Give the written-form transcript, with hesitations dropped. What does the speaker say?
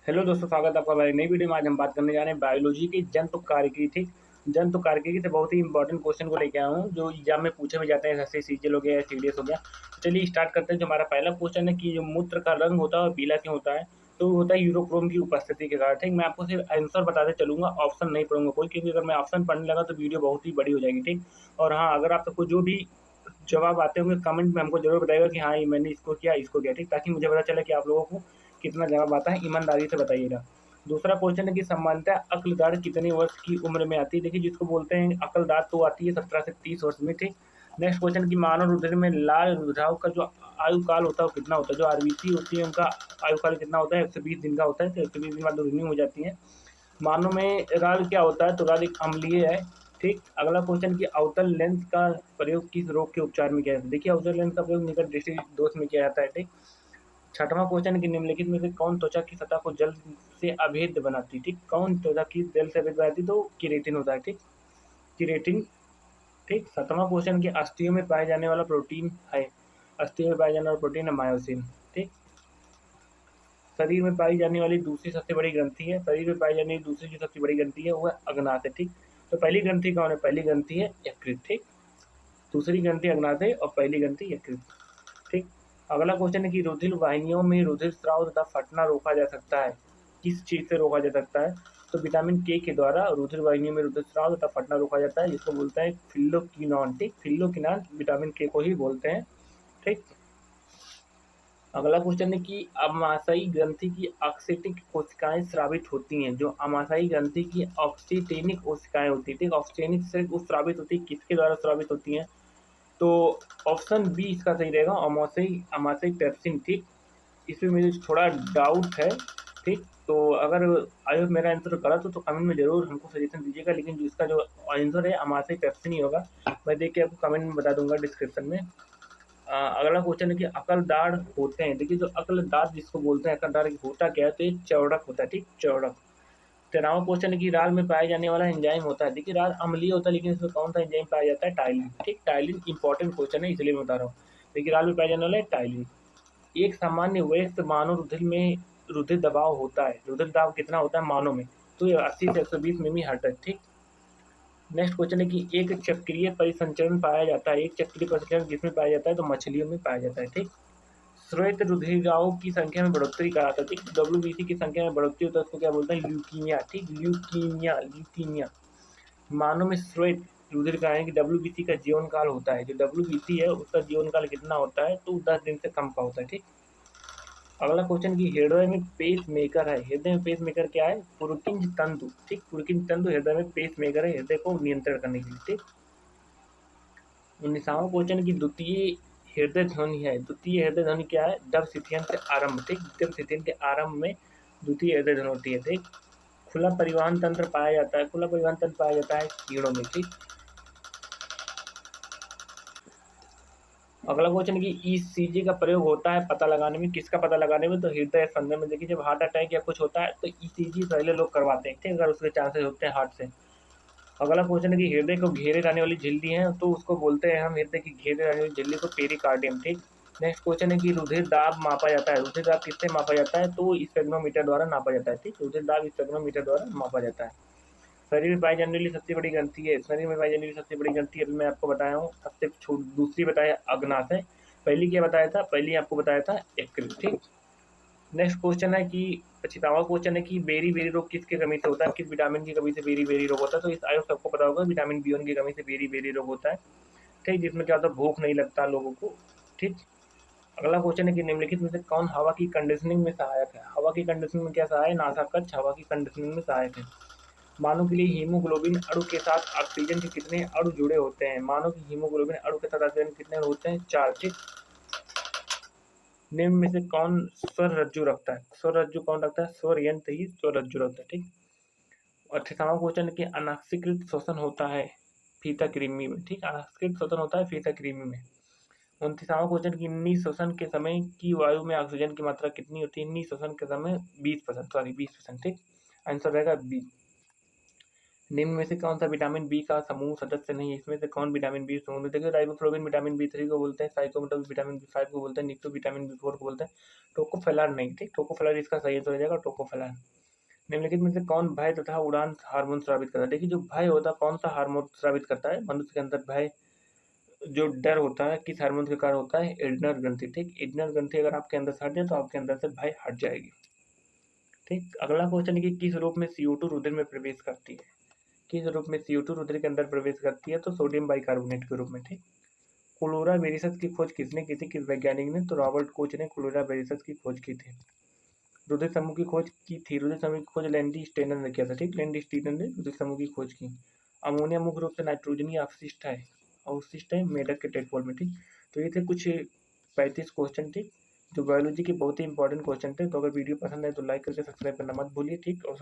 Hello दोस्तों, स्वागत है आपका हमारी नई वीडियो में। आज हम बात करने जा रहे हैं बायोलॉजी की जंतु कार्यकी। ठीक, जंतु कार्यकी से बहुत ही इंपॉर्टेंट क्वेश्चन को लेके आया हूँ जो एग्जाम में पूछे भी जाते हैं, जैसे सीजीएल हो गया या सीडीएस हो गया। तो चलिए स्टार्ट करते हैं। जो हमारा पहला क्वेश्चन है कि जो मूत्र का रंग होता है वो पीला क्यों होता है, तो वो होता है यूरोक्रोम की उपस्थिति के कारण। ठीक, मैं आपको सिर्फ आंसर बताते चलूंगा, ऑप्शन नहीं पढ़ूंगा कोई, क्योंकि अगर मैं ऑप्शन पढ़ने लगा तो वीडियो बहुत ही बड़ी हो जाएगी। ठीक, और हाँ, अगर आप सबको जो भी जवाब आते होंगे कमेंट में हमको जरूर बताइएगा कि हाँ ये मैंने इसको किया, ठीक, ताकि मुझे पता चले कि आप लोगों को कितना जवाब आता है। ईमानदारी से बताइएगा। दूसरा क्वेश्चन है कि सामान्यतः अक्लदार्ढ़ कितने वर्ष की उम्र में आती है। देखिए, जिसको बोलते हैं अकलदार्ढ़ तो आती है 17 से 30 वर्ष में। ठीक, नेक्स्ट क्वेश्चन कि मानव रुधिर में लाल रुधिराव का जो आयु काल होता है वो कितना होता है। जो आरबीसी होती है उनका आयु काल कितना होता है, 120 दिन का होता है। तो 120 दिन बाद रिन्यू हो जाती है। मानव में राल क्या होता है, तो राल एक अम्लीय है। ठीक, अगला क्वेश्चन कि अवतल लेंस का प्रयोग किस रोग के उपचार में किया जाता है। देखिए, अवतल लेंस का प्रयोग निकट दृष्टि दोष में किया जाता है। ठीक, छठवां क्वेश्चन कि निम्नलिखित में से कौन त्वचा की सतह को जल से अभेद्य बनाती है। ठीक, कौन त्वचा की जल से अभेद्य बनाती है, तो केरेटिन होता है। ठीक, केरेटिन। ठीक, सातवां क्वेश्चन कि अस्थियों में पाए जाने वाला प्रोटीन है। अस्थियों में पाए जाने वाला प्रोटीन है मायोसिन। ठीक, शरीर में पाई जाने वाली दूसरी सबसे बड़ी ग्रंथि है। शरीर में पाई जाने वाली दूसरी जो सबसे बड़ी ग्रंथि है वो है अग्नाशय है। ठीक, तो पहली ग्रंथि कौन है, पहली ग्रंथि है यकृत। ठीक, दूसरी ग्रंथि अग्नाशय और पहली ग्रंथि यकृत। ठीक, अगला क्वेश्चन है कि रुधिर वाहिनियों में रुधिर स्राव तथा फटना रोका जा सकता है। किस चीज से रोका जा सकता है, तो विटामिन के द्वारा रुधिर वाहिनियों में रुधिर स्राव तथा फटना रोका जाता है, जिसको बोलते हैं फिल्लोक्विनोन। ठीक, फिल्लोक्विनोन विटामिन के को ही बोलते हैं। ठीक, अगला क्वेश्चन है कि अमाशयी ग्रंथि की ऑक्सीटिक कोशिकाएं स्रावित होती हैं। जो अमाशयी ग्रंथि की ऑक्सीटेनिक कोशिकाएं होती है, ऑक्सीटेनिक से वो स्रावित होती है, किसके द्वारा स्रावित होती हैं, तो ऑप्शन बी इसका सही रहेगा, अमाशयी अमाशयी पेप्सिन। ठीक, इसमें मुझे थोड़ा डाउट है। ठीक, तो अगर आई होप मेरा आंसर गलत हो तो कमेंट में जरूर हमको सजेशन दीजिएगा, लेकिन जो इसका जो आंसर है अमाशयी पेप्सिन ही होगा। मैं देख के आपको कमेंट में बता दूंगा डिस्क्रिप्शन में। अगला क्वेश्चन है कि अकलदार्ढ़ होते हैं। देखिए, जो अकलदार्ढ़ जिसको बोलते हैं, अकलदार्ढ़ होता क्या है, तो ये चौड़क होता है। ठीक, चौड़क। 13वां क्वेश्चन है कि राल में पाया जाने वाला एंजाइम होता है। देखिए, राल अम्लीय होता है, लेकिन इसमें कौन सा एंजाइम पाया जाता है, टाइलिन। ठीक, टाइलिन इंपॉर्टेंट क्वेश्चन है, इसलिए मैं बता रहा हूँ। देखिए, राल में पाया जाने वाला है टाइलिन। एक सामान्य वयस्क मानव रुधिर में रुधिर दबाव होता है, रुधिर दाब कितना होता है मानव में, तो ये 80 से 120 मिमी हर्ट्ज है। ठीक, नेक्स्ट क्वेश्चन है कि एक चक्रीय परिसंचरण पाया जाता है। एक चक्रीय परिसंचरण किसमें पाया जाता है, तो मछलियों में पाया जाता है। ठीक, श्वेत रुधिराओं की संख्या में बढ़ोतरी कहा था। ठीक, डब्ल्यूबीसी की संख्या में बढ़ोतरी होता है, उसको क्या बोलते हैं, ल्यूकीमिया। ठीक, ल्यूकीमिया, ल्यूकीमिया। मानव में श्वेत रुधिर का है कि डब्ल्यूबीसी का जीवन काल होता है, जो डब्ल्यूबीसी है उसका जीवन काल कितना होता है, तो 10 दिन से कम का होता है। ठीक, अगला क्वेश्चन कि हृदय में पेस मेकर है। हृदय में पेस मेकर क्या है, पुरकिंज तंतु। ठीक, पुरकिंज तंतु हृदय में पेस मेकर है, हृदय को नियंत्रण करने के लिए। ठीक, 19वां क्वेश्चन की द्वितीय हृदय ध्वनि है। द्वितीय हृदय ध्वनि क्या है, डब सिथियन से आरंभ। ठीक, डब सिथियन के आरंभ में द्वितीय हृदय ध्वनि होती है। ठीक, खुला परिवहन तंत्र पाया जाता है। खुला परिवहन तंत्र पाया जाता है कीड़ों में। ठीक, अगला क्वेश्चन कि ईसीजी का प्रयोग होता है पता लगाने में, किसका पता लगाने में, तो हृदय स्पंदन में। देखिए, जब हार्ट अटैक या कुछ होता है तो ईसीजी पहले लोग करवाते हैं। ठीक, अगर उसके चांसेस होते हैं हार्ट से। अगला क्वेश्चन है कि हृदय को घेरे रहने वाली झिल्ली है, तो उसको बोलते हैं हम, हृदय की घेरे रहने वाली झिल्ली को पेरिकार्डियम। ठीक, नेक्स्ट क्वेश्चन है कि रुधिर दाब मापा जाता है। रुधिर दाब किससे मापा जाता है, तो स्पेग्नोमीटर द्वारा नापा जाता है। ठीक, रुधिर दाब स्पेग्नोमीटर द्वारा मापा जाता है। शरीर में पाई जाने वाली सबसे बड़ी ग्रंथि है। शरीर में पाई जाने वाली सबसे बड़ी ग्रंथि अभी मैं आपको बताया हूँ, सबसे दूसरी बताया अग्नाशय। पहली क्या बताया था, पहली आपको बताया था यकृत। ठीक, नेक्स्ट क्वेश्चन है कि 25वां क्वेश्चन है कि बेरी बेरी रोग किसकी कमी से होता है, किस विटामिन की कमी से बेरी बेरी रोग होता है, तो इस आयोग सबको पता होगा, विटामिन बी वन की कमी से बेरी बेरी रोग होता है। ठीक, जिसमें क्या होता है, भूख नहीं लगता लोगों को। ठीक, अगला क्वेश्चन है कि निम्नलिखित में से कौन हवा की कंडीशनिंग में सहायक है। हवा की कंडीशनिंग में क्या सहायक है, नासाकक्ष हवा की कंडीशनिंग में सहायक है। मानव के लिए हीमोग्लोबिन अणु के साथ ऑक्सीजन के कितने अणु जुड़े होते हैं। मानव की हीमोग्लोबिन अणु के साथ ऑक्सीजन कितने अणु होते हैं, 4। ठीक, निम्न में से कौन स्वर रज्जु रखता है, स्वर रज्जु कौन रखता है, स्वर यंत्र ही स्वर रज्जु रखता है। ठीक, 28वां क्वेश्चन है कि अनाक्षीकृत श्वसन होता है फीता कृमि में। ठीक, अनाक्षीकृत श्वसन होता है फीता कृमि में। 29वां क्वेश्चन की निःश्वसन के समय की वायु में ऑक्सीजन की मात्रा कितनी होती है, निःश्वसन के समय 20%, सॉरी 20%। ठीक, आंसर रहेगा बी। निम्न में से कौन सा विटामिन बी का समूह सदस्य नहीं है? इसमें से कौन विटामिन बी समूह में? देखिए राइबोफ्लोविन विटामिन बी3 को बोलते हैं, साइकोमोटल विटामिन बी5 को बोलते हैं, निक्टो विटामिन बी4 को बोलते हैं, टोकोफेलार नहीं। ठीक, टोकोफेलार इसका सही आंसर हो जाएगा, टोकोफेलार। निम्नलिखित में से कौन भय तथा उड़ान हार्मोन स्रावित करता है? देखिए जो भय होता है कौन सा हार्मोन स्रावित करता है मनुष्य के अंदर? भय जो डर होता है किस हार्मोन के कारण होता है? एड्रिनल ग्रंथि। ठीक, एड्रिनल ग्रंथि अगर आपके अंदर से हट जाए तो आपके अंदर से भय हट जाएगी। ठीक, अगला क्वेश्चन है कि किस रूप में CO2 रुधिर में प्रवेश करती है? किस रूप में CO2 रुधिर के अंदर प्रवेश करती है? तो सोडियम बाइकार्बोनेट के रूप में। ठीक, क्लोरा वेरिसस की खोज किसने की थी, किस वैज्ञानिक ने? तो रॉबर्ट कोच ने क्लोरा वेरिसस की खोज की थी। रुधिर समूह की खोज की थी, रुधिर समूह की खोज लैंडी स्टेनर ने किया था। ठीक, लैंडी स्टेनर ने रुधिर समूह की खोज की। अमोनिया मुख्य रूप से नाइट्रोजनी अवशिष्ट है, अवशिष्ट है मेढक के टेडपोल में। ठीक, तो ये थे कुछ 35 क्वेश्चन। ठीक, जो बायोलॉजी के बहुत ही इंपॉर्टेंट क्वेश्चन थे। तो अगर वीडियो पसंद है तो लाइक करके सब्सक्राइब करना मत भूलिए। ठीक, और